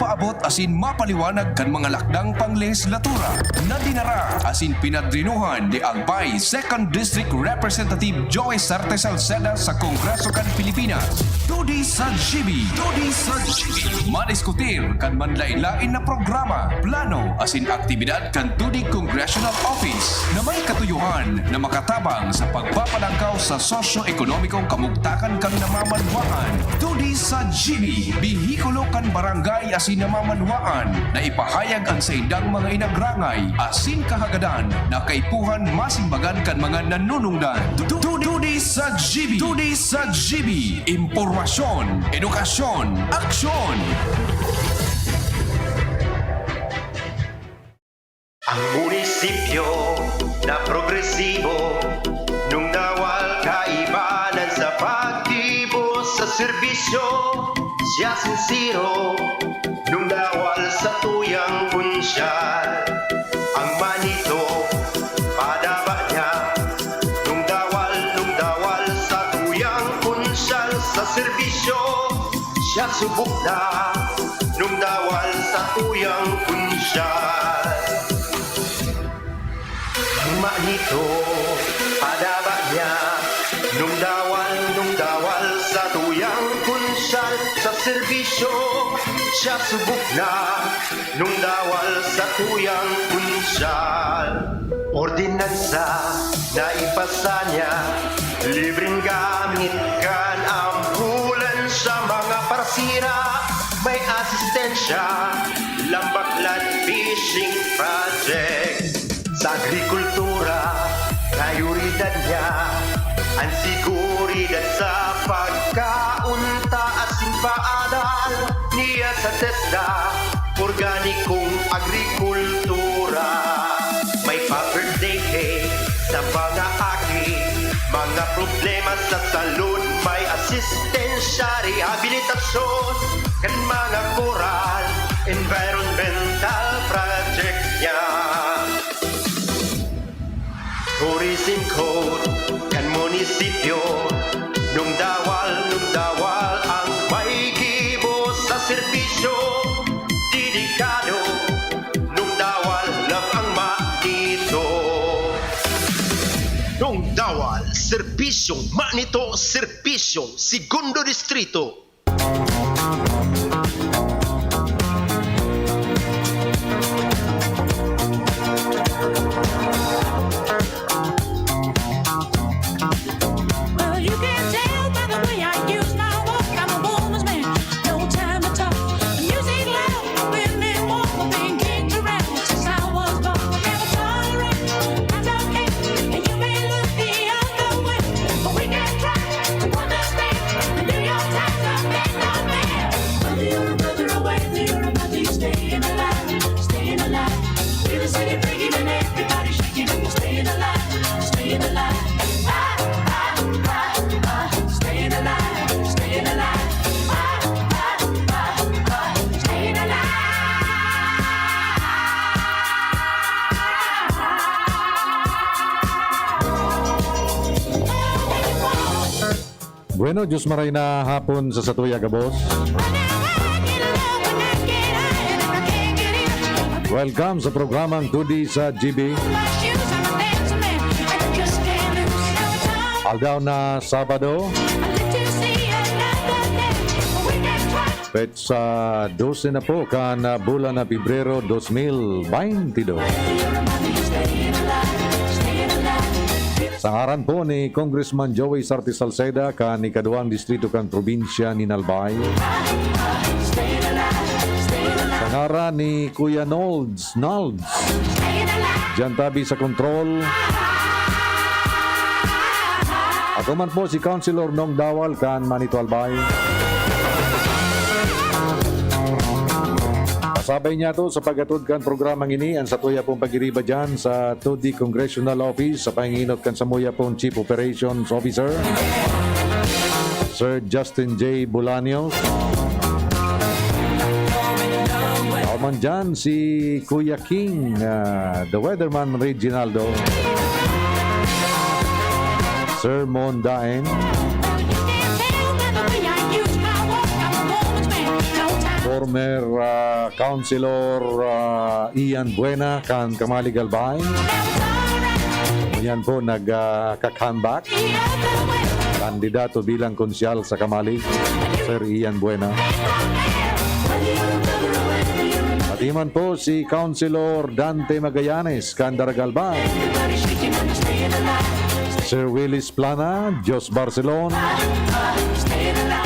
mapaabot asin mapaliwanag kan mga lakdang panglehislatura na dinara asin pinadrinuhan ni Albay 2nd District Representative Joey Sarte Salceda sa Kongreso kan Pilipinas. Tudi sa GB. Madiskutir kan manlain-lain na programa, plano asin aktibidad kan Tudi Congressional Office na may katuyuhan na makatabang sa pagpapalangkaw sa sosyo-ekonomikong kamugtakan kan namamanwaan. Tudi sa GB, bihikulo kan barangay asin namamanwaan na ipahayag ang sa indang mga inagrangay asin kahagadan na kaipuhan masimbagan kan mga nanunungdan. Tudi sa GB. Tudi sa GB. Impormasyon, edukasyon, aksyon. Ang munisipyo na progresibo nung nawal kaibanan sa pagkibo sa serbisyo, siya sincero nung nawal sa tuyang punsyal. Ang manito padaba niya nung dawal sa tuyang punsyal sa serbisyo, siya subok na nung dawal sa tuyang punsyal. Ang manito padaba niya nung dawal sa tuyang punsyal sa serbisyo, siya subok na nung dawal sa tuyang punsyal. Ordinansa na ipasa niya, libreng gamit kan ambulan sa mga parsira, may asistensya, lambaklan fishing project. Sa agrikultura, prioridad niya, ang siguridad sa pagkaunta asin paadal niya sa TESDA, organikong agrikultura. May pa-birthday cake sa mga aki, mga problema sa salud, may asistensya, rehabilitasyon, kan mga koral, environmental project niya. Tourism code kan munisipyo nung dawal ang may gibo sa serbisyo, dedikado nung dawal love ang manito. Nung dawal serbisyong manito, serbisyong segundo distrito. Bueno, Diyos maray na hapon sa Satuya Gabos. Welcome sa programang Tudi sa GB. Aldaw na Sabado. Petsa 12 na po kan bulan na Pebrero 2022. Sa ngaran po ni Congressman Joey Sarte Salceda kan ikaduang distrito kan probinsya ni Albay. Sa ngaran ni Kuya Nolds, diyan tabi sa kontrol. Ako man po si Councilor Nong Dawal kan Manito Albay. Sabay niya to sa pagatod kan programang ini ang satuya pong pagiriba dyan sa Tudi Congressional Office sa panginot kan samuya pong Chief Operations Officer Sir Justin J. Bolaños. Kauman dyan si Kuya King, the Weatherman Reginaldo, Sir Mon Daen, former Councilor Ian Buena kan Kamali Galbay. Yan po nagka-comeback. Kandidato bilang konsyal sa Kamali, Sir Ian Buena. Atiman po si Councilor Dante Magallanes, Candara Galbay. Sir Willis Plana, Jos Barcelon.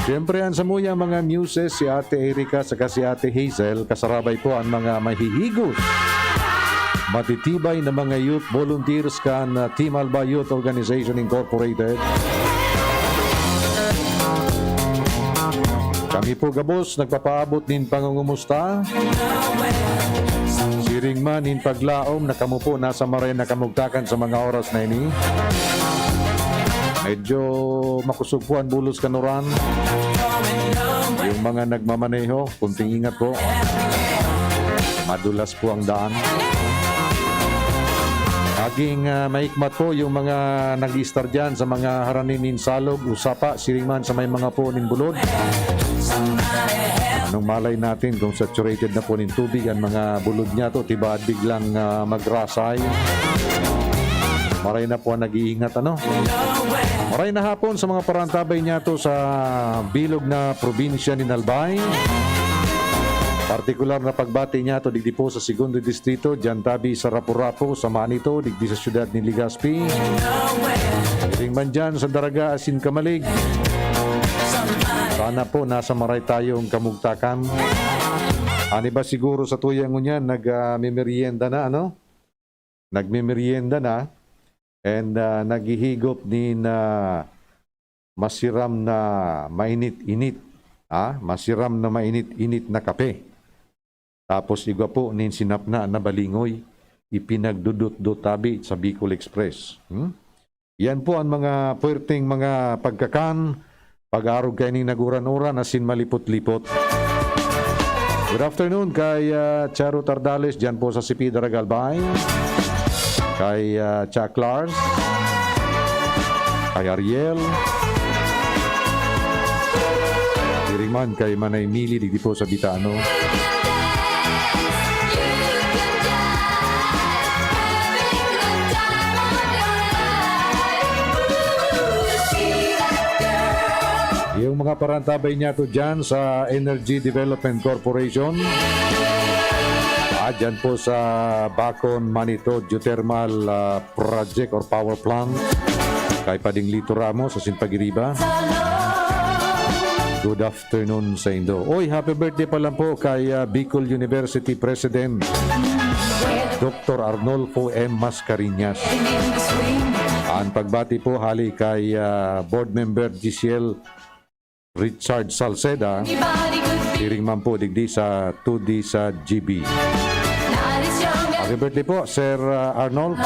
Siyempre ang samuya mga muses, si Ate Erika saka si Ate Hazel, kasarabay po ang mga mahihigos. Matitibay na mga youth volunteers kan Team Alba Youth Organization Incorporated. Kami po gabos, nagpapaabot nin pangungumusta. Siring man nin paglaom na kamo po nasa maray na kamugtakan sa mga oras na ini. Medyo makusugpuan bulos kanuran. Yung mga nagmamaneho, kunting ingat po. Madulas po ang daan. Aging maikmat po yung mga nag-i-star dyan sa mga haranin salog, usapa, siringman sa may mga po nin bulod. Anong malay natin kung saturated na po nin tubig ang mga bulod niya to, tiba biglang magrasay. Maray na po ang nag-iingat ano. Maray na hapon sa mga parantabay niya to sa bilog na probinsya ni Albay. Partikular na pagbati niya to digdi po sa segundo distrito, dyan tabi sa Rapu-Rapu, sa Manito, digdi sa syudad ni Legazpi. Iring man dyan sa Daraga, Asin Kamalig. Sana po nasa maray tayong kamugtakan. Ani ba siguro sa tuyang niya nagmimerienda na ano? Nagmimerienda na and naghihigop ni masiram na mainit-init. Masiram na mainit-init na kape. Tapos igwa po nin sinapna na balingoy, ipinagdudot-dot tabi sa Bicol Express. Yan po ang mga puwerteng mga pagkakan, pag-arog kayo ni naguran-uran asin malipot-lipot. Good afternoon kay Charo Tardales, dyan po sa Sipida Ragalbay, kay Chuck Lars, kay Ariel, Iriman kay Manay Mili, digdi po sa Bitano. Yung mga parantabay niya to dyan sa Energy Development Corporation. Dyan po sa Bacon, Manito Geothermal Project or Power Plant. Kay Pading Lito Ramos sa Sinpagiriba. Good afternoon sa Indo. Oy, happy birthday pa lang po kay Bicol University President Dr. Arnolfo M. Mascareñas. Ang pagbati po hali kay Board Member GCL Richard Salceda, hiring man po digdi sa 2D sa GB. Happy birthday po, Sir Arnold.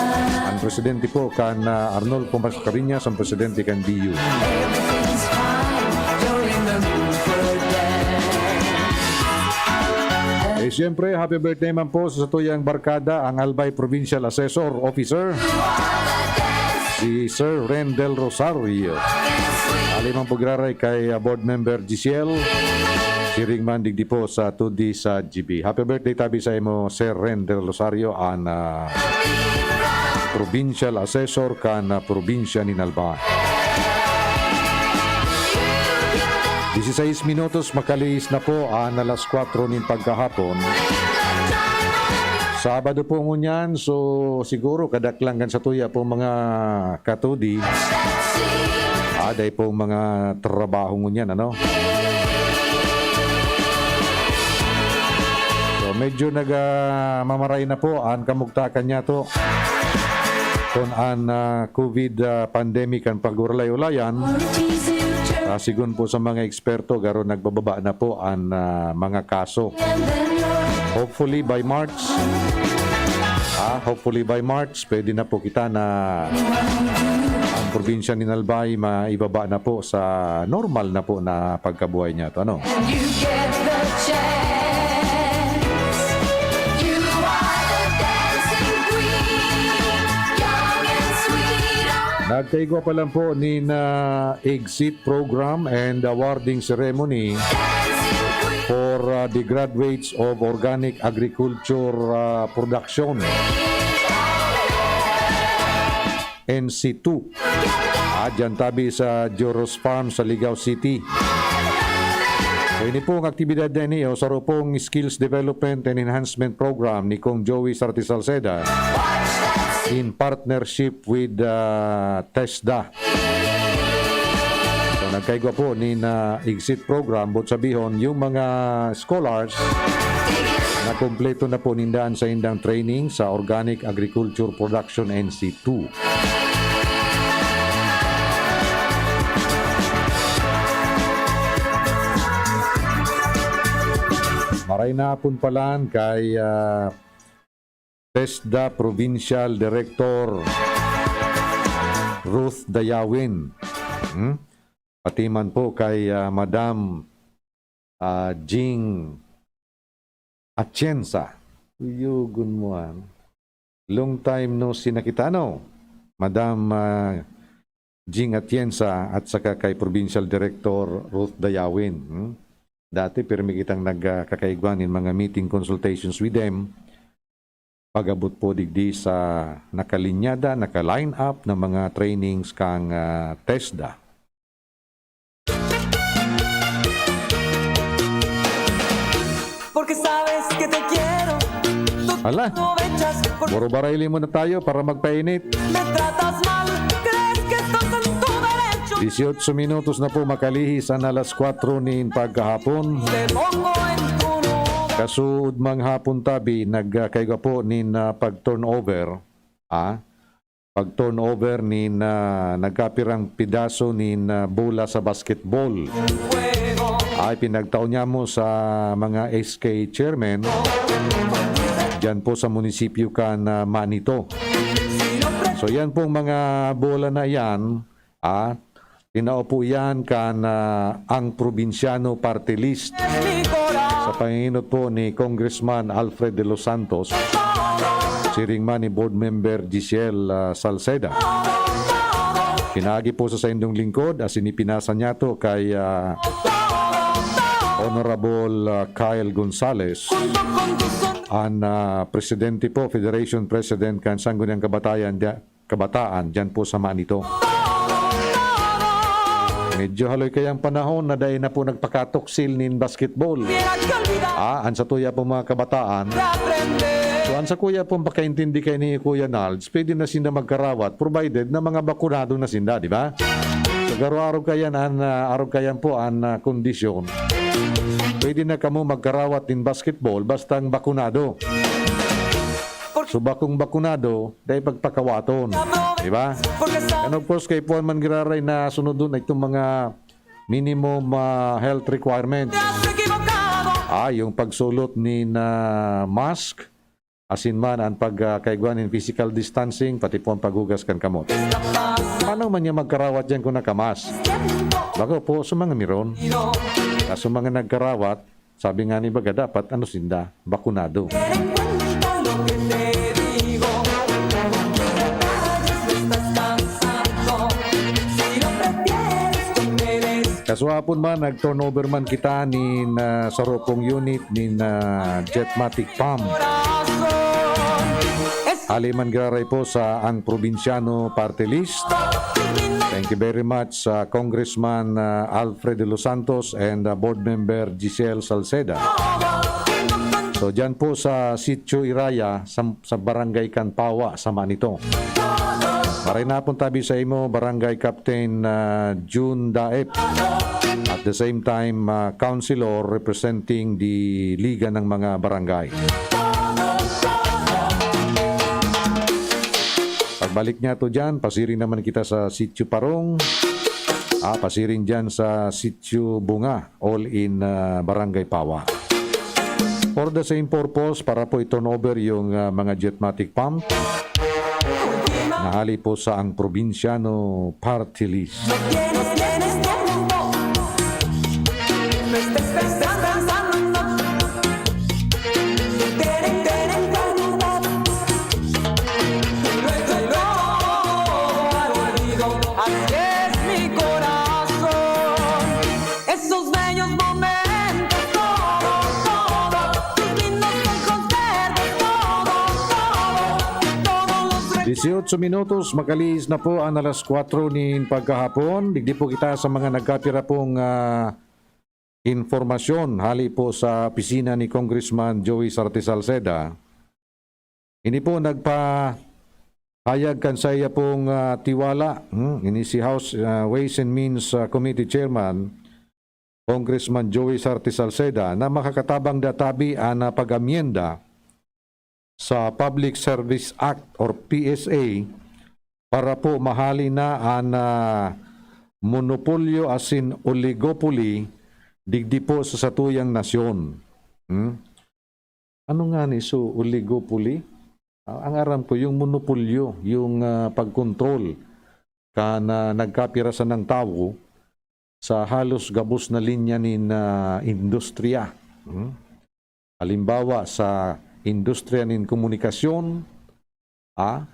Ang presidente po kan Arnolfo Mascareñas, ang presidente kan BU. Siyempre, happy birthday man po sa tuyang barkada ang Albay Provincial Assessor Officer, si Sir Rendel Rosario. Alimang pagraray kay Board Member GCL, siring man digdi po sa 2D sa GB. Happy birthday tabi sa imo, Sir Rendel Rosario, ang Provincial Assessor kan probinsya ni Albay. 16 minutos makalis na po ang alas 4 nin pagkahapon. Sabado po ngunyan, so siguro kadaklangan sa tuya po mga katudi. Aday po mga trabaho ngunyan, ano? So medyo nagmamaray na po ang kamugtakan niya to. Kung ang COVID pandemic ang paguralay-ulayan. Sigun po sa mga eksperto, garo nagbababa na po ang mga kaso. Hopefully by March, pwede na po kita na ang probinsya ni Albay maibaba na po sa normal na po na pagkabuhay niya. Ano? Nagtaigo pa lang po ni exit program and awarding ceremony for the graduates of Organic Agriculture Production, NC2. Dyan tabi sa Joros Farm sa Ligao City. So, ini pong aktibidad na niyo sa pong Skills Development and Enhancement Program ni Kong Joey Sarte Salceda in partnership with TESDA. So, nagkaigwa po ni na exit program, but sabihon, yung mga scholars na kompleto na po nindaan sa indang training sa Organic Agriculture Production NC2. Maray na hapon palan kay TESDA Provincial Director Ruth Dayawin. Pati man po kay Madam Jing Atienza. Yugun mo long time no sinakitano. Madam Jing Atienza at saka kay Provincial Director Ruth Dayawin. Dati pirmi kitang nagkakaigwan in mga meeting consultations with them. Pag-abot po digdi sa nakalinyada, naka-line up ng mga trainings kang TESDA. Porque sabes que te quiero. Hala, puro barayli muna tayo para magpainit. Me tratas mal, crees que estás en tu derecho. 18 minutos na po makalihis ang alas 4 ni pagkahapon. Te pongo en tu nombre. Kasuod mang hapon tabi, nagkaiga po ni pag-turnover. Pag-turnover ni nagkapirang pidaso ni bola sa basketball. Ay pinagtaon niya mo sa mga SK chairman dyan po sa munisipyo kan Manito. So yan pong mga bola na yan, tinaupo yan kan ang probinsyano party list Mi corazón. sa panginot po ni Congressman Alfred de los Santos, siringman ni Board Member Giselle Salceda. Pinagi po sa indong lingkod as inipinasa niya to kay Honorable Kyle Gonzales, ang presidente po, Federation President kan Sangguniang Kabataan dyan po sa Manito. Medyo haloy kayang panahon na dahil na po nagpakatoksil nin basketball. Mira que olvidar An sa tuya po mga kabataan. de aprender. So an sa kuya po pagkaintindi kay ni Kuya Nalds, pwede na sinda magkarawat provided na mga bakunado na sinda, di ba? So garo-araw kayan araw kayan po ang kondisyon. Pwede na kamo magkarawat in basketball bastang bakunado. So bakong bakunado, dahil pagpakawaton. Di ba? Porque sabes And of course, kay Puan man giraray na sunod doon itong mga minimum health requirements. que has equivocado. Yung pagsulot ni mask, asin man ang pagkaiguan in physical distancing, pati po ang paghugas kan kamot. Paano man niya magkarawat dyan kung nakamas? Bago po, sa mga miron. Kaso mga nagkarawat, sabi nga ni Baga, dapat ano sinda? Bakunado. Ten en cuenta lo que te digo. Me estás cansando. Si no prefieres que me des Kaso hapon man, nag-turnover man kita ni sa ropong unit ni Jetmatic Pump. corazón. Es Aliman giraray po sa ang probinsyano party list. Thank you very much, Congressman Alfred de los Santos and Board Member Giselle Salceda. So dyan po sa Sitio Iraya, sa Barangay Canpawa, sa Manito. Maray na pong tabi sa imo, Barangay Captain June Daep. At the same time, Councilor representing the Liga ng mga Barangay. Pagbalik niya to dyan, pasiring naman kita sa Sitio Parong. Pasiring dyan sa Sitio Bunga, all in Barangay Pawa. For the same purpose, para po i-turn over yung mga Jetmatic Pump. Nahali po sa ang probinsyano party list. tienes tiempo. No estés pensando. Ten en cuenta. Luego al olvido. Así es mi corazón. Esos bellos momentos, todo 18 minutos, makalis na po ang alas 4 ni pagkahapon. Digdi po kita sa mga nagkapira pong informasyon hali po sa opisina ni Congressman Joey Sarte Salceda. Hindi po nagpahayag kan sa iya pong tiwala. Ini si House Ways and Means Committee Chairman, Congressman Joey Sarte Salceda, na makakatabang databi ang pag-amyenda sa Public Service Act or PSA para po mahali na ang monopolyo asin oligopoly digdi po sa satuyang nasyon. Ano nga ni so oligopoly? Ang aram ko yung monopolyo, yung pagkontrol na nagkapirasan ng tao sa halos gabos na linya ni industriya. Halimbawa sa industriya nin komunikasyon,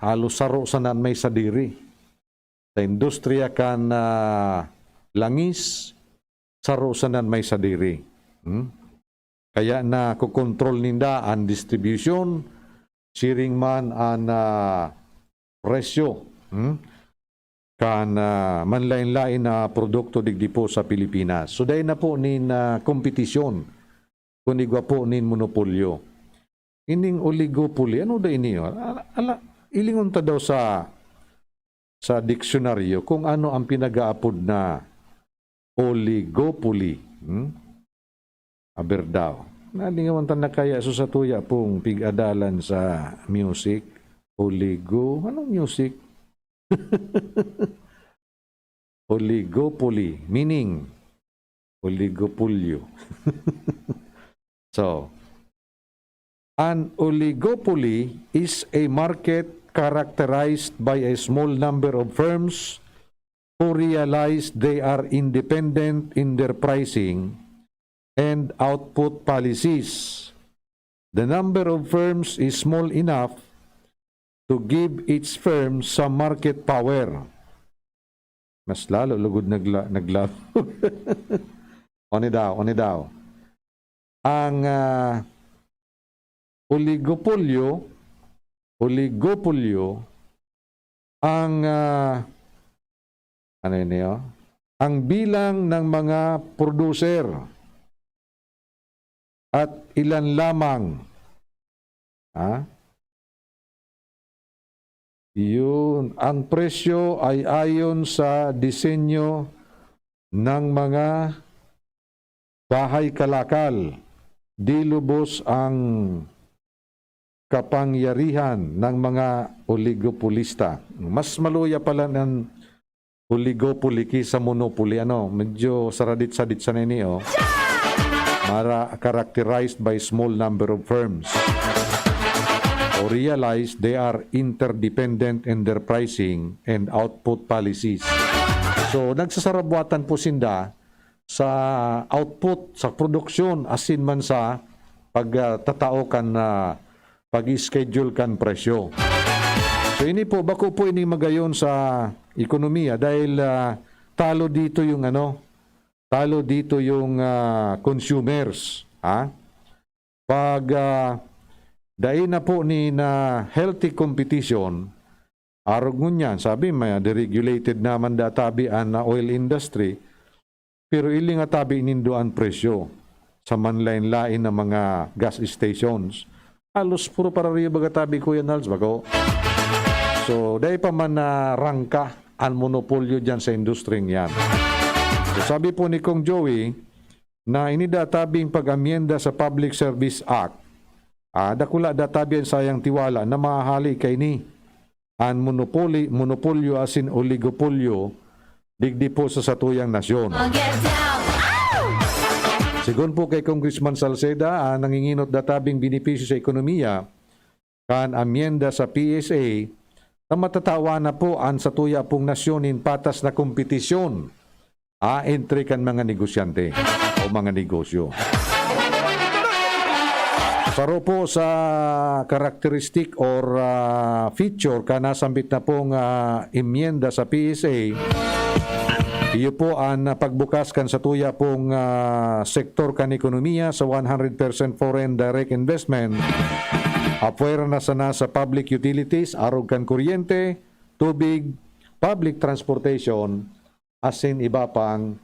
halos saro sa nan may sadiri. Sa industriya kan langis, saro sa nan may sadiri. Kaya na kukontrol ninda ang distribution, sharing man ang presyo. Kan manlain-lain na produkto digdi po sa Pilipinas. So dahil na po nin kompetisyon, kunigwa po nin monopolyo. Ining oligopoly, ano da ini? Ilingon ta daw sa diksyonaryo kung ano ang pinag-aapod na oligopoly. Aber daw. Nalingawan ta na kaya so sa tuya pong pig-adalan sa music. Anong music? Oligopoly, meaning oligopolyo. So, an oligopoly is a market characterized by a small number of firms who realize they are independent in their pricing and output policies. The number of firms is small enough to give each firm some market power. Mas lalo lugod naglaro. Oni daw. Ang oligopolyo ang ang bilang ng mga producer at ilan lamang yun, ang presyo ay ayon sa disenyo ng mga bahay kalakal. Di lubos ang kapangyarihan ng mga oligopolista. Mas maluya pala ng oligopoly kaysa monopoly. Medyo saradit-sadit sa nini, characterized by small number of firms. Or realize they are interdependent in their pricing and output policies. So, nagsasarabwatan po sinda sa output, sa produksyon, asin man sa pagtatao kan pag-schedule kan presyo. So ini po, bako po ini magayon sa ekonomiya dahil talo dito yung consumers. Pag dahil na po ni na healthy competition, arog ngunyan, sabi may deregulated naman databi ang oil industry, pero iling atabi inindo ang presyo sa manlain-lain na mga gas stations. Halos puro para rin bagatabi Kuya Nals bago. So, dahil pa man rangka ang monopolyo dyan sa industryeng yan. So, sabi po ni Kong Joey na inidatabing pag-amyenda sa Public Service Act, dakula databi ang sayang tiwala na mahali kay ni ang monopolyo asin oligopolyo digdi po sa satuyang nasyon. Sigon po kay Congressman Salceda, nanginginot databing benepisyo sa ekonomiya kan amyenda sa PSA na matatawa na po ang satuya pong nasyonin patas na kompetisyon entre kan mga negosyante o mga negosyo. Saro po sa karakteristik or feature ka nasambit na pong amyenda sa PSA. Iyo po ang pagbukas kan sa tuya pong sektor kan ekonomiya sa 100% foreign direct investment Apuera na sana sa public utilities, arog kan kuryente, tubig, public transportation, asin iba pang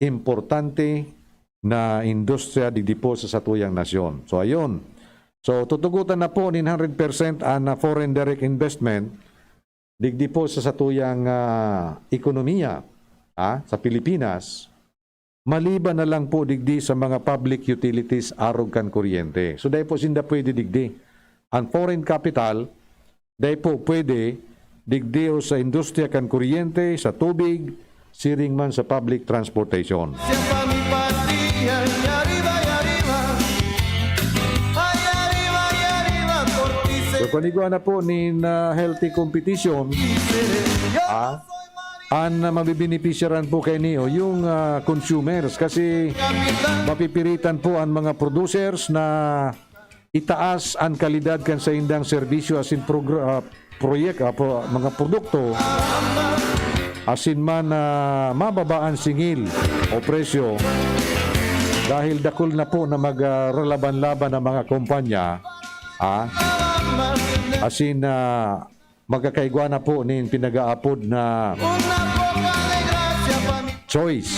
importante na industriya digdi po sa satuyang nasyon. So ayun. So tutugutan na po ni 100% ang foreign direct investment digdi po sa satuyang ekonomiya sa Pilipinas. Maliban na lang po digdi sa mga public utilities arog kan kuryente. So dahil po sinda pwede digdi. Ang foreign capital, dahil po pwede digdi o sa industriya kan kuryente, sa tubig, siring man sa public transportation. Siapa mi patria y arriba Cortice. So paniguan na po ni healthy competition, ang mabibenepisyaran po kay niyo yung consumers kasi mapipiritan po ang mga producers na itaas ang kalidad kan sa indang serbisyo asin mga produkto asin man mababaan singil o presyo dahil dakol na po na magrelaban-laban ng mga kumpanya asin magkakaigwa na po nin pinag-aapod na choice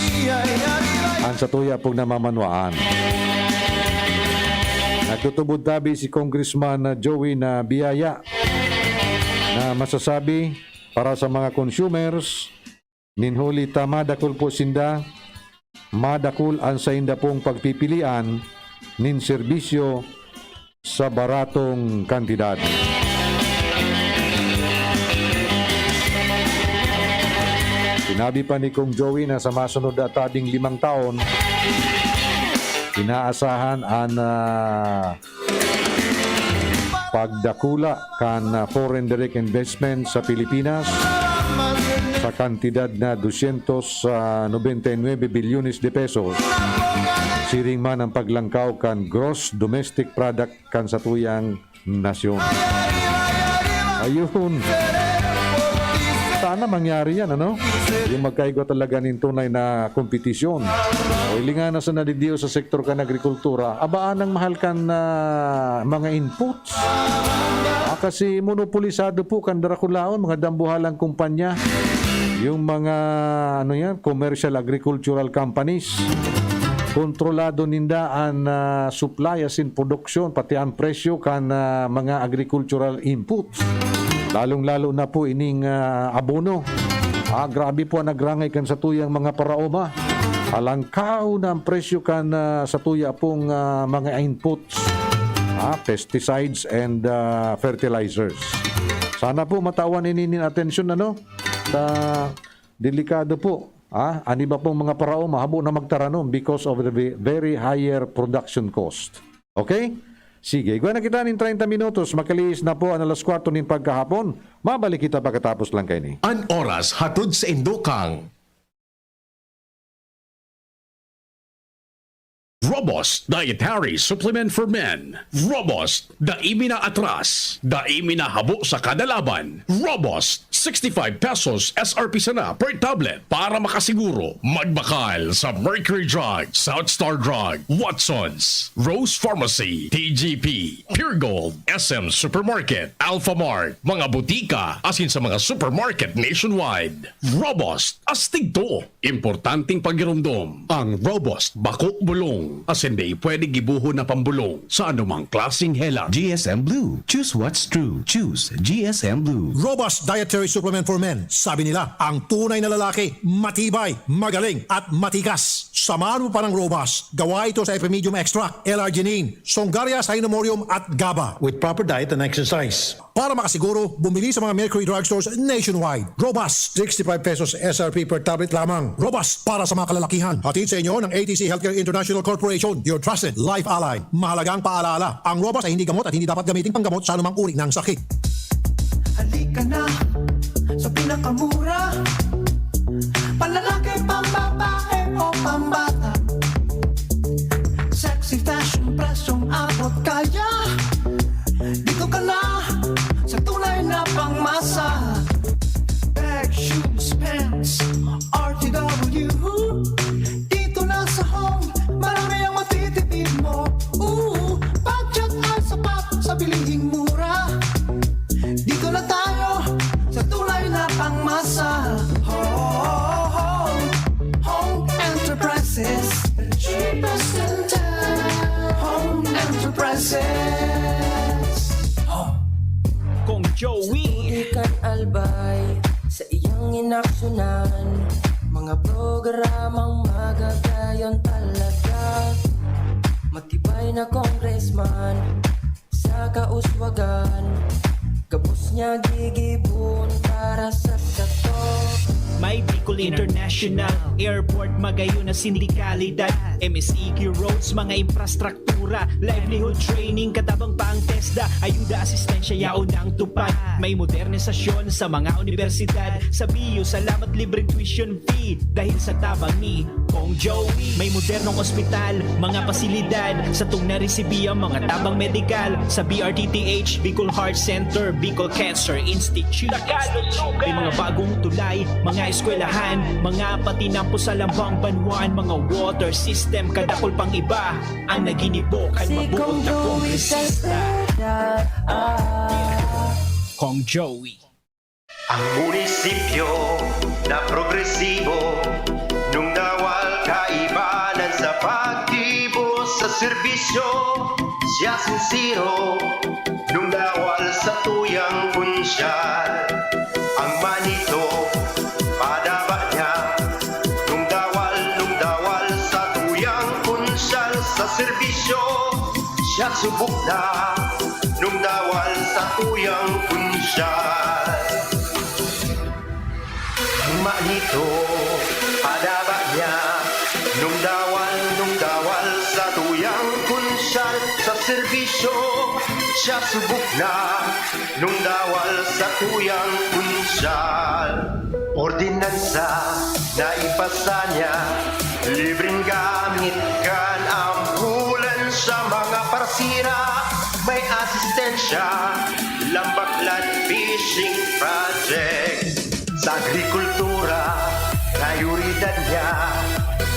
ang satuya pong namamanwaan. Nagtutubod tabi si Congressman Joey na Biyaya na masasabi para sa mga consumers ninhuli madakul po sinda madakul ang sa inda pong pagpipilian nin serbisyo sa baratong kantidad. Sinabi pa ni Kong Joey na sa masunod na tading 5 taon inaasahan ang pagdakula kan foreign direct investment sa Pilipinas sa kantidad na 299 bilyones de pesos. Siring man ang paglangkaw kan gross domestic product kan sa tuyang nasyon. Ayun. Sana mangyari yan, ano? Yung magkaigo talaga ng tunay na kompetisyon. O ilingan na sa nadidiyo sa sektor kan agrikultura, abaan ang mahal kan mga inputs. Kasi monopolisado po kan darakulaon, mga dambuhalang kumpanya, yung mga commercial agricultural companies. Kontrolado ninda ang supply asin production, pati ang presyo kan mga agricultural inputs. Lalong-lalo na po ining abono. Grabe po ang nagrangay kan sa tuyang mga paraoma. Alangkaw na ang presyo kan sa tuya pong mga inputs, pesticides and fertilizers. Sana po matawan inin atensyon delikado po. Ani ba pong mga paraoma habo na magtaranom because of the very higher production cost. Okay? Sige, iguan na kita ng 30 minutos. Makaliis na po ang alas 4 ng pagkahapon. Mabalik kita pagkatapos lang kayo ni. An oras hatod sa Indokang. Robust Dietary Supplement for Men. Robust, daimi na atras. Daimi na habo sa kada laban. Robust, 65 pesos SRP sana per tablet para makasiguro. Magbakal sa Mercury Drug, South Star Drug, Watsons, Rose Pharmacy, TGP, Pure Gold, SM Supermarket, Alpha Mart, mga butika, asin sa mga supermarket nationwide. Robust, astig to. Importanteng pagirumdom. Ang Robust Bako Bulong. Asin di pwede gibuho na pambulong sa anumang klaseng hela. GSM Blue. Choose what's true. Choose GSM Blue. Robust Dietary Supplement for Men. Sabi nila, ang tunay na lalaki, matibay, magaling, at matikas. Samahan mo pa ng Robust. Gawa ito sa Epimedium Extract, L-arginine, Songaria Cynomorium at GABA. with proper diet and exercise. Para makasiguro, bumili sa mga Mercury Drugstores nationwide. Robust, 65 pesos SRP per tablet lamang. Robust para sa mga kalalakihan. Hatid sa inyo ng ATC Healthcare International Corporation, your trusted life ally. Mahalagang paalala, ang Robust ay hindi gamot at hindi dapat gamitin panggamot sa anumang uri ng sakit. Halika na sa pinakamura. Panlalaki, pambabae o pambata. Sexy fashion, presyong abot kaya. Dito ka na sa tunay na pangmasa. Bag, shoes, pants, RTW. Dito na sa home, marami ang matitipid mo. inaksyonan, mga programang magagayon talaga. Matibay na congressman sa kauswagan, gabos niya gigibon para sa sato. May Bicol International Airport, magayon na sindikalidad, MSEQ roads, mga infrastruktura, livelihood training, katabang pa ang TESDA, ayuda, asistensya, yaon ang tupad. May modernisasyon sa mga universidad, sa BIU, salamat libreng tuition fee, dahil sa tabang ni Kong Joey. May modernong ospital, mga pasilidad, sa tung naresibiya, mga tabang medikal, sa BRTTH, Bicol Heart Center, Bicol Cancer Institute. May mga bagong tulay, mga eskwelahan, mga patinampo sa lambang banwan, mga water system, kadakol pang iba ang naginibokan, Si mabuot Kong na Joey sa kongresista. estrada. Kong Joey. Ang munisipyo na progresibo, nung nawal kaibanan sa pagkibo sa serbisyo, siya sincero, nung nawal sa tuyang punsyal. Ang manito, padaba niya, nung dawal sa tuyang punsyal sa serbisyo, siya subok na, nung dawal sa tuyang punsyal. Ang manito, padaba niya, nung dawal sa tuyang punsyal sa serbisyo, siya subok na, nung dawal sa tuyang punsyal. Ordinansa na ipasa niya, libreng gamit kan ambulan sa mga parsira, may asistensya, lambaklan fishing project. Sa agrikultura, prioridad niya,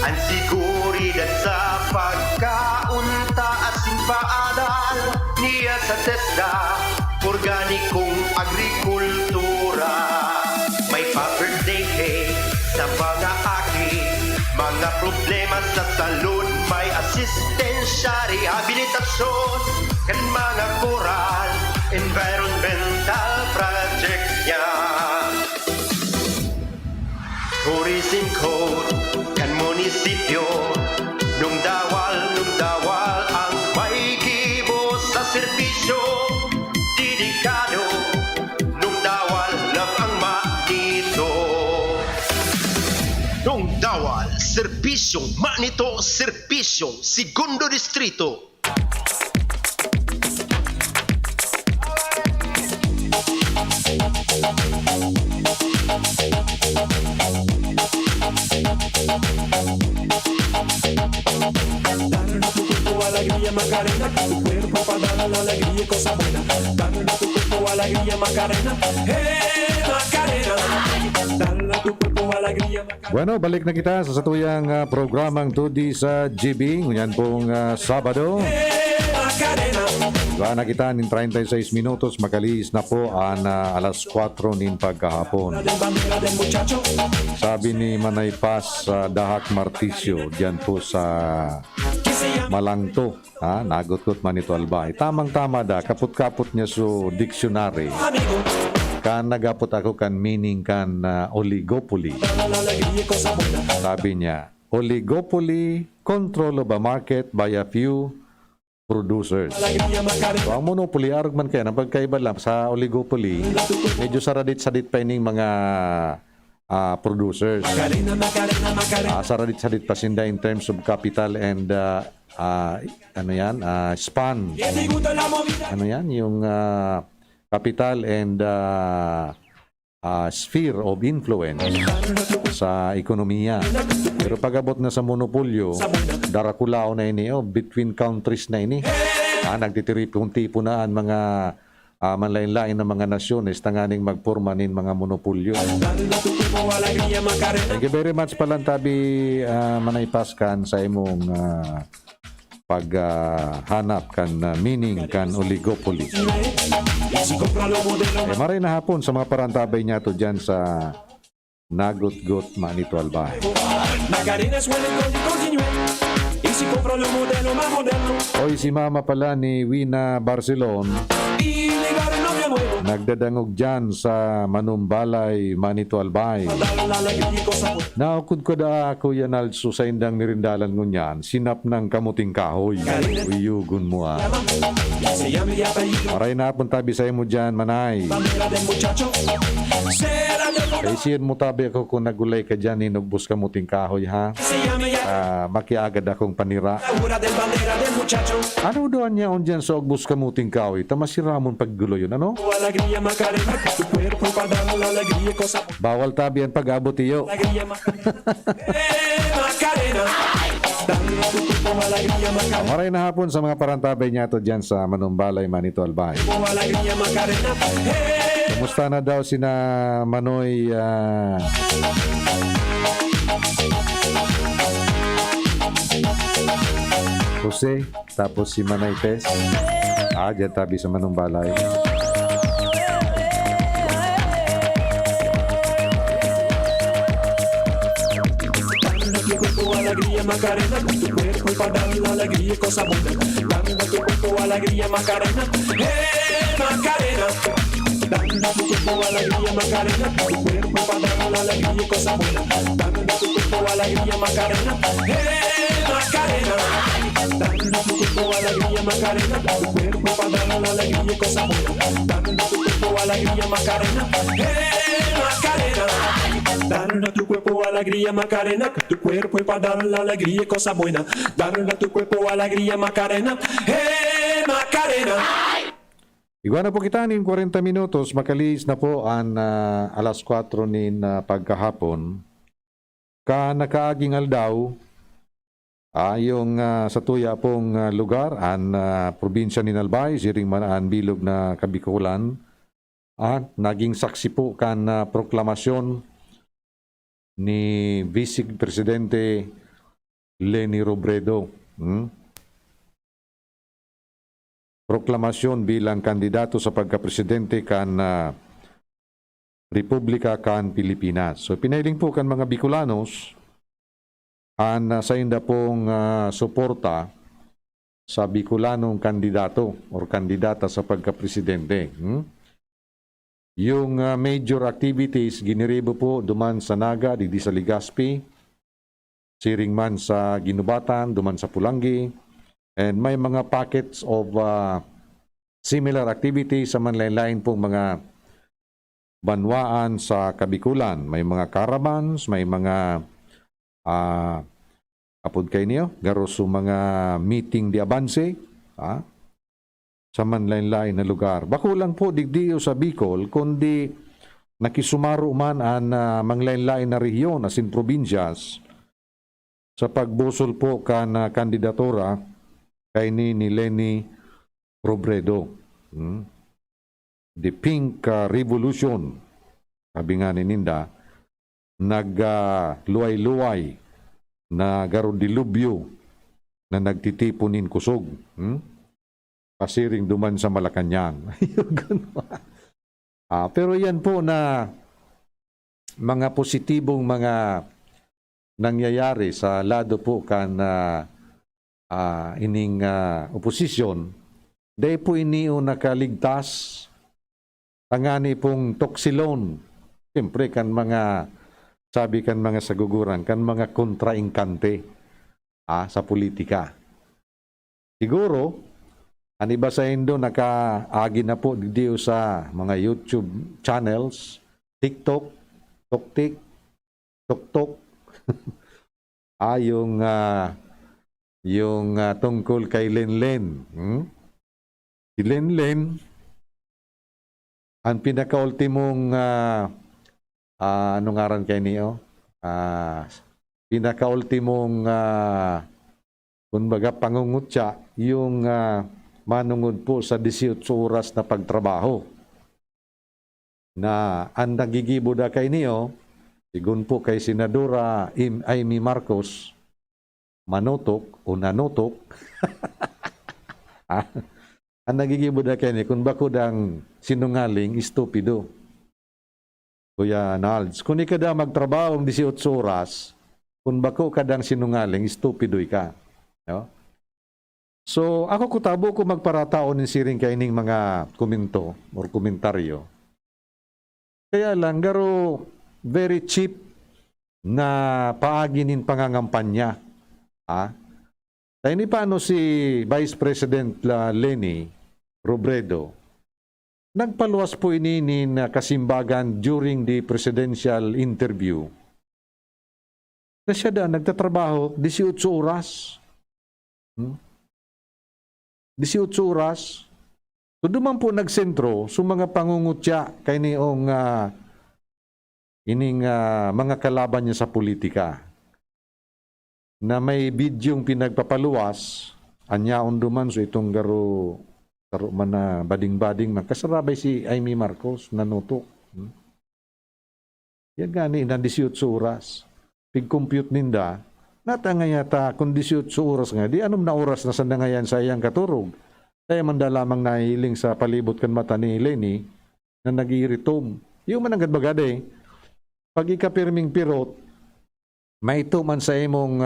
ang siguridad sa pagkaunta asin paadal niya sa TESDA, organikong agrikultura. May pa-birthday cake sa mga aki, mga problema sa salud, may asistensya, rehabilitasyon, kan mga coral, environmental project niya. Tourism code kan munisipyo, nung dawal ang may gibo sa serbisyo, dedikado, nung dawal love ang manito. Nung dawal, serbisyong manito, serbisyong segundo distrito. Dale a tu cuerpo alegría Macarena, que tu cuerpo para dar la alegría y cosa buena. Dale a tu cuerpo alegría Macarena, Macarena. Dale a tu cuerpo alegría Macarena. Bueno, balik na kita sa satuyang programang 2D sa GB. Ngunyan pong Sabado. Macarena. Doon na kita nin 36 minutos. Makalis na po ang alas 4 nin pagkahapon. Del bandera del muchacho. Sabi ni Manay Paz Dahak Martisyo diyan po sa Que se llama Malangto. Nagot-got man ito albay. Tamang-tama da. Kaput-kaput niya so dictionary. amigo. Kan nagapot ako kan meaning kan oligopoly. Dale la alegría y cosa buena. Sabi niya, oligopoly, control of a market by a few producers. Alegría Macarena. So, ang monopoly, arog man kaya, ang pagkaiba lang sa oligopoly, medyo saradit-sadit pa yung mga producers. Macarena, Macarena, Macarena. Saradit-sadit pa sinda in terms of capital and span. Que te gusta la movida. Yung capital and sphere of influence sa ekonomiya. Pero pag-abot na sa monopolyo, darakulao na ini, between countries na ini. Nagtitiripon-tipo na ang mga manlain-lain na mga nasyones tanganing magporma nin mga monopolyo. Dale a tu cuerpo alegría Macarena. Thank you very much palantabi Manay Paskan sa imong paghanap kan meaning kan oligopoly. Y si compra los modelos Maray na hapon sa mga parantabay niya to dyan sa Nagot-got Manito Albay. Macarena suena con continúe. Y si compra los modelos más modernos Hoy si mama pala ni Wina Barcelon. y llegar el novio nuevo. nagdadangog dyan sa Manumbalay, Manito Albay. Lalagyan ko sa buwan. Naukod ko da, Kuya Nalso, sa indang nirindalan mo niyan, sinap ng kamuting kahoy. Uyugon mo ah. Se llama y apellido. Maray na hapon tabi sa'yo mo dyan, Manay. Bandera del muchacho. Será de lo Isiyan mo tabi ako kung nagulay ka dyan, inugbos kamuting kahoy ha. se llama y Makiagad akong panira. apellido del bandera del muchacho. Ano doon niya on dyan sa ugbos kamuting kahoy? Tamasira mong paggulo yun, ano? Alegría Macarena, tu cuerpo para dar la alegría y cosa buena. Bawal tabi ang pag-abot iyo. Alegría Macarena. Macarena. Dale a tu cuerpo alegría Macarena. Maray na hapon sa mga parantabay niya to dyan sa Manumbalay, Manito Albay. Alegría Macarena. Kumusta na daw sina Manoy Jose, tapos si Manay Pes. Dyan tabi sa Manumbalay. Dame a tu cuerpo alegría Macarena, tu cuerpo para dar la alegría y cosa buena. Dame a tu cuerpo alegría Macarena, Macarena. Dame a tu cuerpo alegría Macarena, tu cuerpo para dar la alegría y cosa buena. Dame a tu cuerpo alegría Macarena, Macarena. Dame a tu cuerpo alegría Macarena, tu cuerpo para dar la alegría y cosa buena. Dame a tu cuerpo alegría Macarena, Macarena. Dale a tu cuerpo alegría Macarena, que tu cuerpo es para dar la alegría y cosa buena. Dale a tu cuerpo alegría Macarena, Macarena. Igwa na po kita nin 40 minutos, makalis na po ang alas 4 nin pagkahapon. Ka nakaaging aldaw, yung sa tuya pong lugar, ang probinsya ni Albay, siring man ang bilog na Kabikulan, at naging saksi po kan proklamasyon ni Vice Presidente Leni Robredo. Proklamasyon bilang kandidato sa pagkapresidente kan Republika kan Pilipinas. So pinailing po kan mga Bicolanos an sa inda pong suporta sa Bicolanong kandidato or kandidata sa pagkapresidente. Yung major activities giniribo po duman sa Naga, di sa Legazpi, siring man sa Ginubatan, duman sa Pulangi, and may mga packets of similar activities sa manlaylain pong mga banwaan sa Kabikulan. May mga caravans, may mga kapod kayo niyo, garo sa mga meeting di abanse, sa manlain-lain na lugar. Bakulang po digdiyo sa Bicol, kundi nakisumaro man ang manglain-lain na rehiyon asin probinsyas sa pagbusol po ka na kandidatura kay ni Leni Robredo. The Pink Revolution, sabi nga ni Ninda, nagluway-luway na garo dilubyo na nagtitipunin kusog. Pasiring duman sa Malacanang. Pero yan po na mga positibong mga nangyayari sa lado po kan ining oposisyon, dahil po iniyo nakaligtas tangani pong toksilon. Siyempre kan mga, sabi kan mga saguguran, kan mga kontraingkante sa politika. Siguro, ang iba sa Indo nakaagi na po diyo sa mga YouTube channels, TikTok, TokTik, TokTok. Yung tungkol kay Lenlen. Si Lenlen, ang pinakaultimong anong ngaran kay niyo? Pinakaultimong kumbaga pangungutya, yung manungod po sa 18 oras na pagtrabaho. Na ang nagigibo da kay niyo, sigun po kay Senadora Amy Marcos, manutok o nanutok, ang nagigibo da kay niyo, kung bako dang sinungaling, estupido. Kuya Nalds, kung ikada magtrabaho ang 18 oras, kung bako kadang sinungaling, estupido ka. No? So, ako kutabo ko magparataon ni siring kaining mga komento or komentaryo. Kaya lang, garo very cheap na paaginin pangangampanya. Kaya ni paano si Vice President Leni Robredo, nagpaluwas po ininin na kasimbagan during the presidential interview na siya daan nagtatrabaho 18 oras. 18 oras. So duman po nagsentro sa mga pangungutya kay niong mga kalaban niya sa politika na may bidyong pinagpapaluwas anyaon duman so itong garo man na bading-bading man kasarabay si Amy Marcos nanuto. Yan gani na 18 oras. Pig-compute ninda natangayata kung 18 oras nga di anom na oras na sandangayan sa iyang katurog. Kaya man da lamang nahiling sa palibot kan mata ni Leni na nag-iiritom. Yung man ang gadbagade, pag ikapirming pirot, may tuman sa imong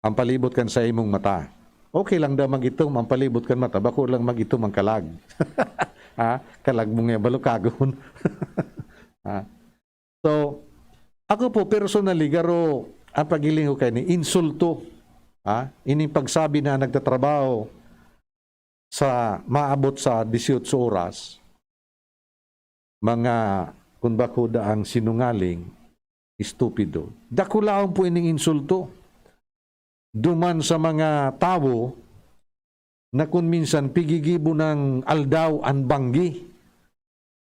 ang palibot kan sa imong mata. Okay lang daw mag-itom ang palibot kan mata, bako lang mag-itom ang kalag. Kalag mo nga balukagon. So, ako po personally, garo, ang pagiling ko kay ni insulto. Ining pagsabi na nagtatrabaho sa maabot sa 18 oras, mga kung bakuda ang sinungaling, estupido. Dakulaon po ining insulto. Duman sa mga tao na kung minsan pigigibo ng aldaw ang banggi.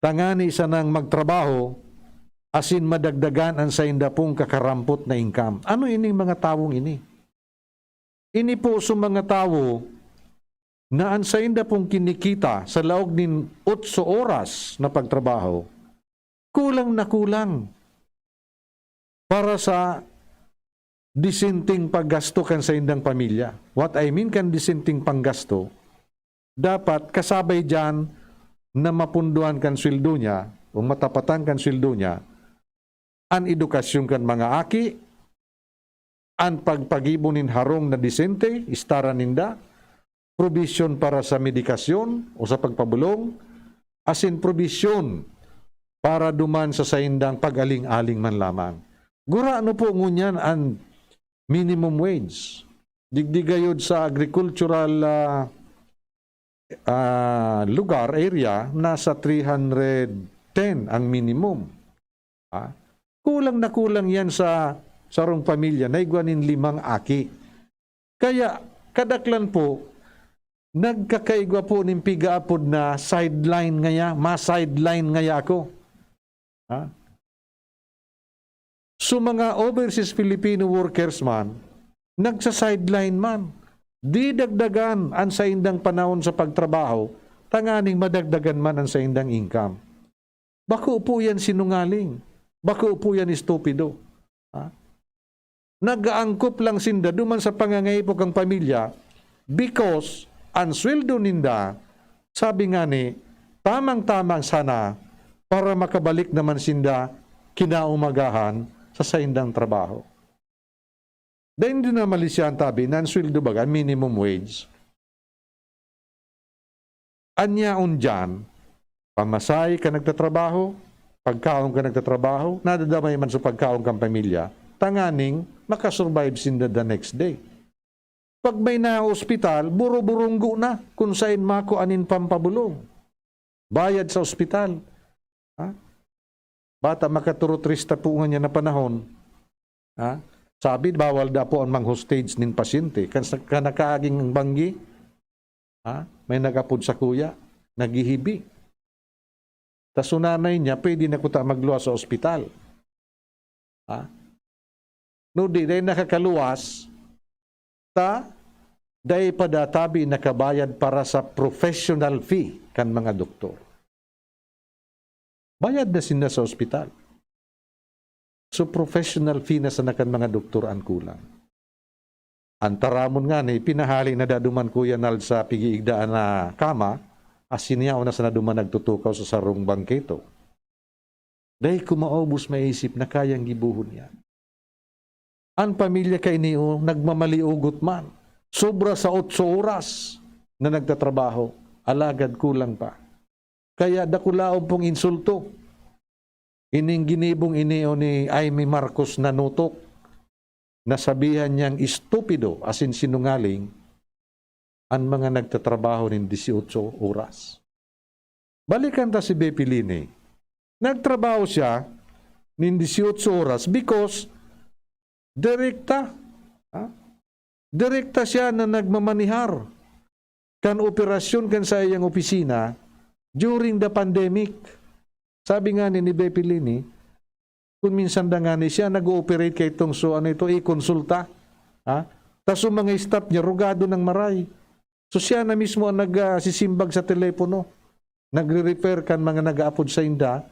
Tangani sa nang magtrabaho, asin madagdagan ang sa indapong kakarampot na income. Ano ining mga tawong ini? Ini po sa mga tao na ang sa indapong kinikita sa laog nin 8 oras na pagtrabaho, kulang na kulang para sa disenting paggasto kan sa indang pamilya. What I mean kan disenting panggasto, dapat kasabay dyan na mapunduan kan sweldo niya o matapatan kan sweldo niya an edukasyon kan mga aki, an pagpagibunin harong na disente, istara ninda, provision para sa medikasyon o sa pagpabulong, asin provision para duman sa saindang pag-aling-aling man lamang. Gura ano po ngunyan ang minimum wage. Digdigayod sa agricultural lugar, area, nasa 310 ang minimum. Kulang na kulang yan sa sarong pamilya na igwanin 5 aki. Kaya kadaklan po, nagkakaigwa po ng pigaapod na sideline ngaya, ma-sideline ngaya ako. So mga overseas Filipino workers man, nagsa-sideline man. Di dagdagan ang sa indang panahon sa pagtrabaho, tanganing madagdagan man ang sa indang income. Bako po yan sinungaling. Bako po yan estupido. Nag-aangkop lang sinda duman sa pangangayipok ang pamilya because ang sweldo ninda, sabi nga ni, tamang-tamang sana para makabalik naman sinda kinaumagahan sa saindang trabaho. Dahil hindi na malisya ang tabi na ang sweldo baga, minimum wage. Anyaon dyan, pamasay ka nagtatrabaho, pagkaon ka nagtatrabaho, nadadamay man sa pagkaon kang pamilya, tanganing makasurvive sinda the next day. Pag may na-ospital, buro-burunggo na kung saan mako anin pampabulong. Bayad sa ospital. Bata makaturot-rista po nga niya na panahon. Sabi, bawal da po ang mang-hostage nin pasyente. Kanakaaging banggi, may nagapod sa kuya, nagihibi. Tas sunanay niya, pwede na kuta magluwas sa ospital. No, di dahil nakakaluwas, dahil padatabi nakabayad para sa professional fee kan mga doktor. Bayad na sila sa ospital. So professional fee na sa nakan mga doktor ang kulang. Antaramon nga ni, pinahali na daduman kuya nal sa pigiigdaan na kama, asinyaw na sa naduman nagtutukaw sa sarong bangketo. Dahil kumaubos maisip na kayang gibuhon yan. Ang pamilya kay niyo nagmamaliugot man. Sobra sa 8 oras na nagtatrabaho. Alagad kulang pa. Kaya dakulaog pong insulto. Ining ginibong inio ni Amy Marcos na nutok. Nasabihan niyang istupido, as in sinungaling, ang mga nagtatrabaho ng 18 oras. Balikan ta si Bepi Lini. Nagtrabaho siya ng 18 oras because direkta. Direkta siya na nagmamanihar kan operasyon kan sa iyang opisina during the pandemic. Sabi nga ni Bepi Lini, kung minsan da nga ni siya nag-ooperate kay itong i-konsulta. Tapos yung mga staff niya, rugado ng maray. So siya na mismo ang nagsisimbag sa telepono. Nagre-repair kan mga nag-aapod sa inda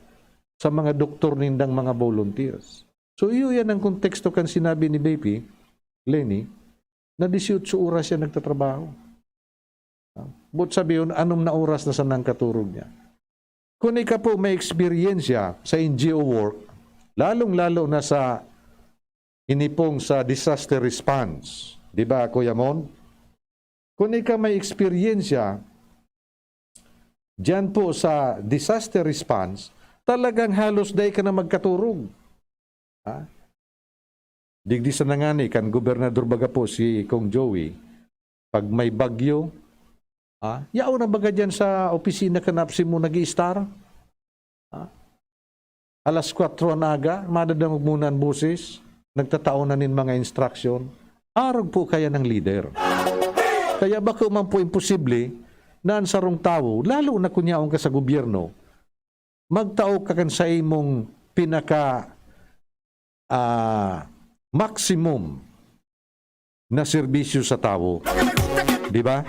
sa mga doktor nindang mga volunteers. So iyo yan ang konteksto kan sinabi ni Bepi Leni na 18 oras siya nagtatrabaho. But sabi yun, anong na oras na sa nang katurog niya? Kung ika po may eksperyensya sa NGO work, lalong-lalo na sa inipong sa disaster response. Di ba, Kuya Mon? Kung ika may eksperyensya dyan po sa disaster response, talagang halos day ka na magkaturog. Digdi sa nangani kan gobernador baga po si Kong Joey, pag may bagyo, yaw na baga dyan sa opisina kanapsi mo nag-i-star? Alas 4 na aga, madadamag muna ang busis, nagtataon na nin mga instruction, arog po kaya ng leader. Kaya baka man po imposible na ang sarong tao, lalo na kunyaong ka sa gobyerno, magtao ka kan sa imong pinaka maximum na serbisyo sa tao. Di ba?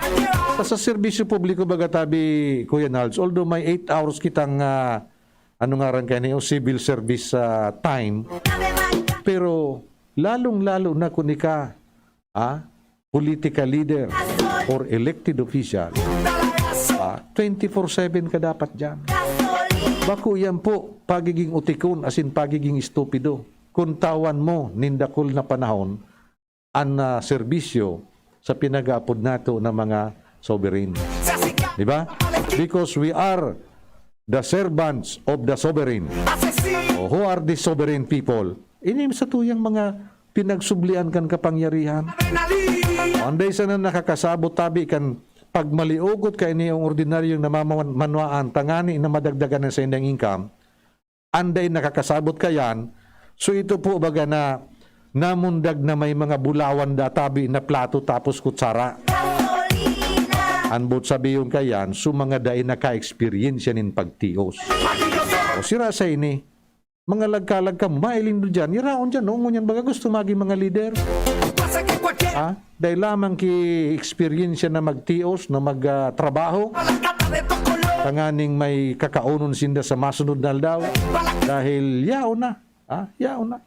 Sa serbisyo publiko baga tabi, Kuya Nalds, although may 8 hours kitang ano nga rin kayo, civil service time. Pero lalong-lalo na kung ika, political leader or elected official, 24/7 ka dapat dyan. Baku yan po, pagiging utikon, as in pagiging estupido. Kung tawan mo, nindakol na panahon, ang serbisyo sa pinag-aapod nato ng mga sovereign. Diba? Because we are the servants of the sovereign. Who are the sovereign people? Ini sa tuyang mga pinagsublian kan kapangyarihan. Anday sana nakakasabot tabi kan pagmaliugot kay niyong ordinaryong namamanwaan tangani na madagdagan ng sa indang income, anday nakakasabot kayan, so ito po baga na namundag na may mga bulawan databi na plato tapos kutsara. Anbot sabi yung kayan, so mga daay naka-experience yan in pagtios. O sira sa ini, mga lagkalag ka, mailin do dyan, iraon dyan, ngunyan baga gusto magi mga leader. Dahil lamang ki-experience na magtios, na magtrabaho, tanganing may kakaunon sinda sa masunod na daw, dahil yao na. Yao na.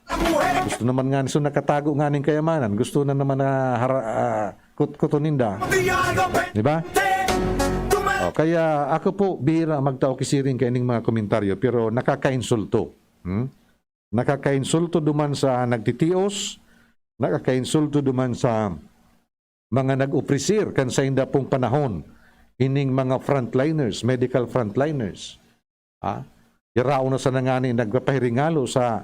Gusto naman nga so nakatago nga ning kayamanan, gusto na naman na kutuninda. Di ba? Kaya ako po, bihira magtao kisiring kay ning mga komentaryo, pero nakakainsulto. Nakakainsulto duman sa nagtitios, nakakainsulto duman sa mga nag-opresir kan sa inda pong panahon, ining mga frontliners, medical frontliners. Irao na sa nangani nagpapahiringalo sa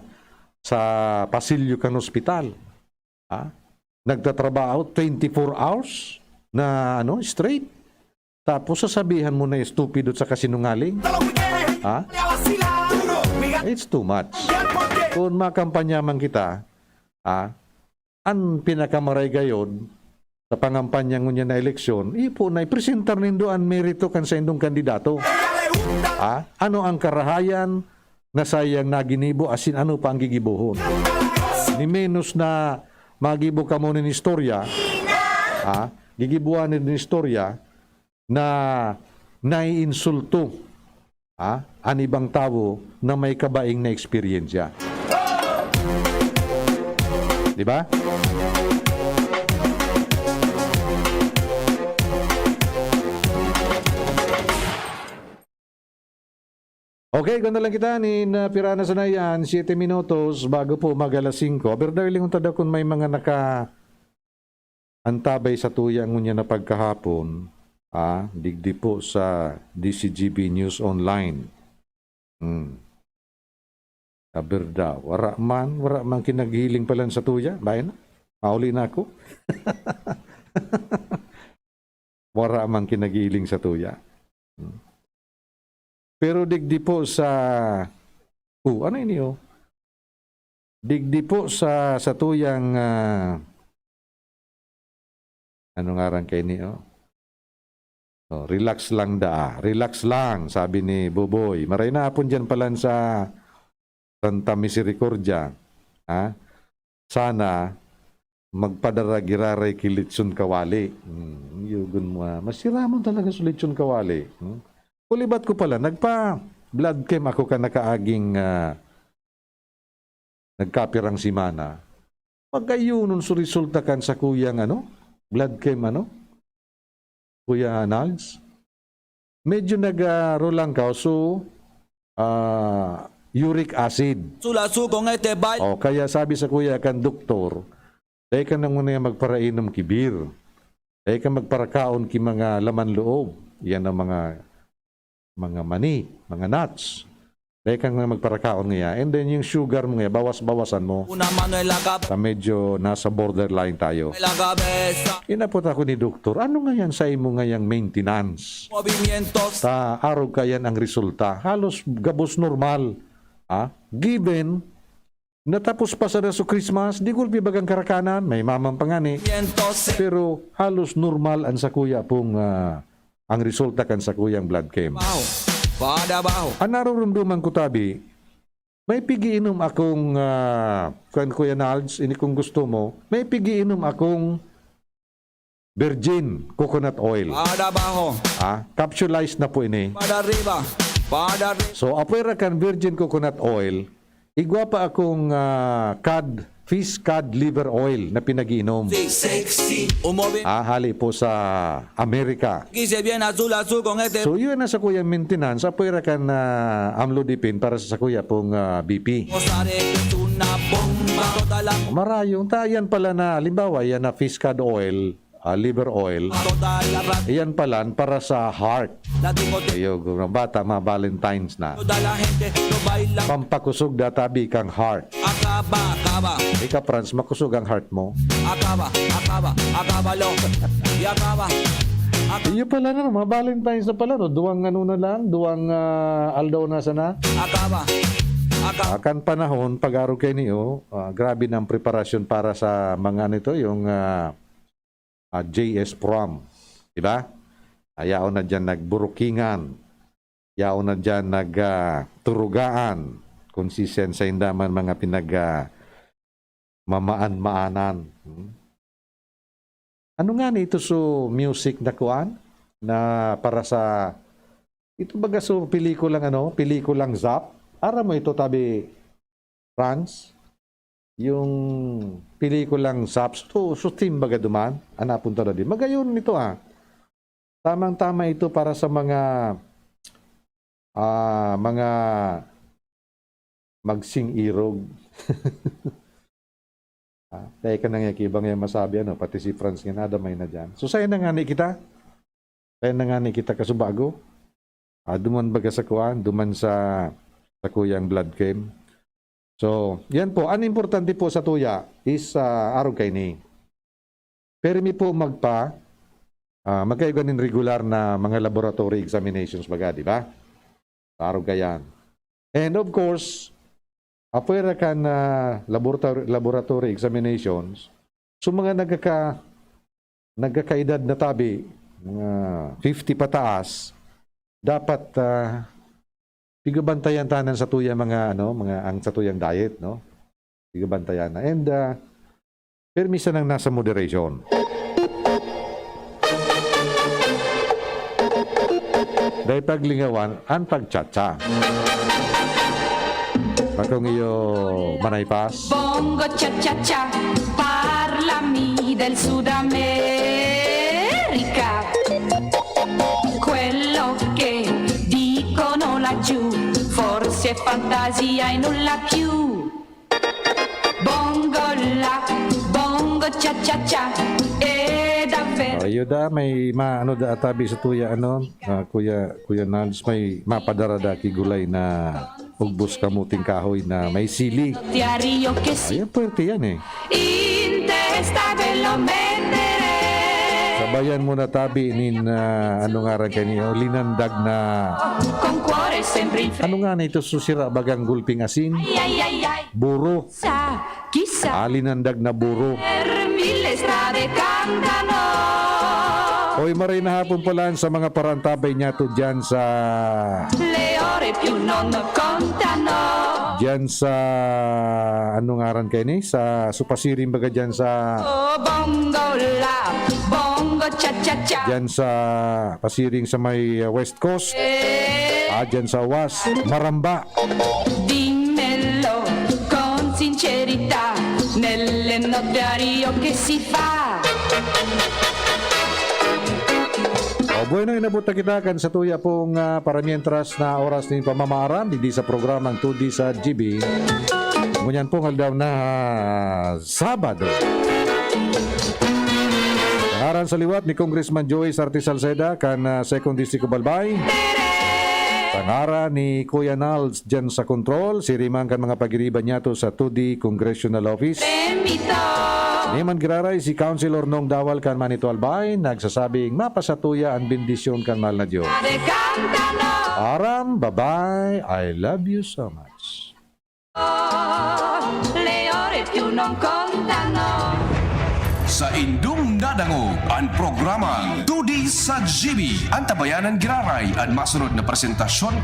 pasilyo kan ospital. Nagtatrabaho 24 hours na straight. Tapos sasabihan mo na stupido sa kasinungaling. It's too much. Kung makampanya man kita, ang pinakamaray gayon sa pangampanya ngunya na eleksyon, ipo na ipresentar nindo ang merito kan sa indong kandidato. Ano ang karahayan na sayang naginibo, asin ano pa ang gigibuhon? Ni menos na magibo ka mo ng istorya, gigibuhan ng istorya na naiinsulto ang ibang tao na may kabaing na eksperyensya. Di ba? Okay, ganda lang kita ni Pirana Sanayan, 7 minutos bago po mag alas 5. Pero darling, unta daw kung may mga antabay sa tuyang niya na pagkahapon, digdi po sa DCGB News Online. Kaberda, wara man kinaghiling pala sa tuya. Bayan na, mauli na ako. Wara man kinaghiling sa tuya. Pero digdi po sa, ano ini oh? Digdi po sa tuyang, ano nga ran kay ni oh? Oh, relax lang relax lang, sabi ni Buboy. Maray na hapon dyan pala sa Santa Misericordia. Sana magpadaragiraray kilitsun kawali. Yugun mo. Masiramon talaga sa litsun kawali. Kulibat ko pala, nagpa-blood chem ako ka nakaaging nagkapirang simana. Pagkayunon sa resulta kan sa kuyang blood chem Kuya Nalds. Medyo nag-rolang ka, so uric acid. Kaya sabi sa kuya kan doktor, dahil ka nang muna magparainom kibir. Dahil ka magparakaon ki mga laman loob. Yan ang mga mani, mga nuts. Dahil ka nga magparakaon nga. And then yung sugar mo nga, bawas-bawasan mo. Sa medyo nasa borderline tayo. Inapot ako ni doktor, ano nga yan sa imo nga yung maintenance? Sa araw ka yan ang resulta. Halos gabos normal. Given, natapos pa sa so Christmas, di gulpi bagang karakanan, may mamang pangani. Pero halos normal ang sa kuya pong ang resulta kan sa kuyang blood chem. Ang nararamdaman ko tabi, may pigiinom akong, Kuya Nalds, ini kung gusto mo, may pigiinom akong virgin coconut oil. Capsulized na po ini. So, apwera kan virgin coconut oil, igwa pa akong fish cod liver oil na pinagiinom. Hali po sa Amerika. So yun na sa kuya maintenance, apwera kan amlodipine para sa kuya pong BP. Marayong, yan pala na, limbawa yan na fish cod oil, liver oil, yan pala para sa heart. Ayo, bata, mga Valentine's na. Pampakusog databi kang heart. Ika, Franz, makusog ang heart mo. Iyo pala na, mga Valentine's na pala, no? Duwang duwang aldaw na sana. Akan panahon, pag-araw kayo niyo, grabe ng preparasyon para sa mga nito, yung JS prom. Diba? Ayaw na dyan nagburukingan. Ayaw na dyan nagturugaan. Consistent sa indaman mga mamaan-maanan. Ano nga ito so music na kuan? Na para sa ito baga so pelikulang Zap. Ara mo ito tabi France. Yung pelikulang Zap. So team baga duman. Anapunta na din. Magayon nito Tamang-tama ito para sa mga magsing irog. Dahil ka nang yakibang yung masabi, pati si Franz nga nadamay na dyan. So, sa'yo na nga ni kita. Sa'yo na nga ni kita kasubago. Duman baga sa kuwan, duman sa kuyang blood chem. So, yan po. Ang importante po sa tuya is araw kay ni. Pero mi po magkaiganin regular na mga laboratory examinations baga, di ba? Araw kayan. And of course, apwera ka na laboratory examinations, so mga nagkakaedad na tabi, mga 50 pataas, dapat pigabantayan tanan sa tuyang ang sa tuyang diet, no? Pigabantayan na. And permisa nang nasa moderation. Dahil paglingawan, ang pagtsatsa. Bakong iyo manaypas. Bongo cha cha cha, parlami del Sud America. Quello che dicono laggiù, forse è fantasia e nulla più. Bongo la, bongo cha cha cha, Ayo da may maano da atabi sa tuya Kuya Nals may mapadarada ki gulay na ugbos kamuting kahoy na may sili. Diario che si Ay puwerte yan eh. in testa ve lo mettere. Sabayan mo na tabi nin ano nga rin kanyo, linandag na Con cuore sempre in ano nga na ito susira bagang gulping asin, ai. buro, Sa, chissà, linandag na buro. per mille strade cantano. Hoy maray na hapon pala sa mga parantabay niya to dyan sa Le ore più non contano. dyan sa ano nga rin kayo ni sa supasiring baga dyan sa Oh, bongo la, bongo cha cha cha. dyan sa pasiring sa may West Coast, dyan sa Was, Maramba. Dimmelo con sincerità, nelle notti a Rio che si fa. O bueno, inabot na kita kan sa tuya pong paramientras na oras ng pamamaran hindi sa programang 2D sa GB. Ngunyan pong aldaw na Sabado. Nangaran sa liwat ni Congressman Joey Sarti Salceda kan 2nd District of Albay. Tangara ni Kuya Nals dyan sa control, siriman kan mga pagiriban niya to sa 2D Congressional Office. Niman giraray si Councilor Nong Dawal kan Manito Albay, nagsasabing mapasatuya ang bendisyon kan mahal na Diyos. Aram, bye-bye, I love you so much. Le ore più non contano. Sa indung nadangog ang programang 2D sa GB. Ang tabayanan giraray ang masunod na presentasyon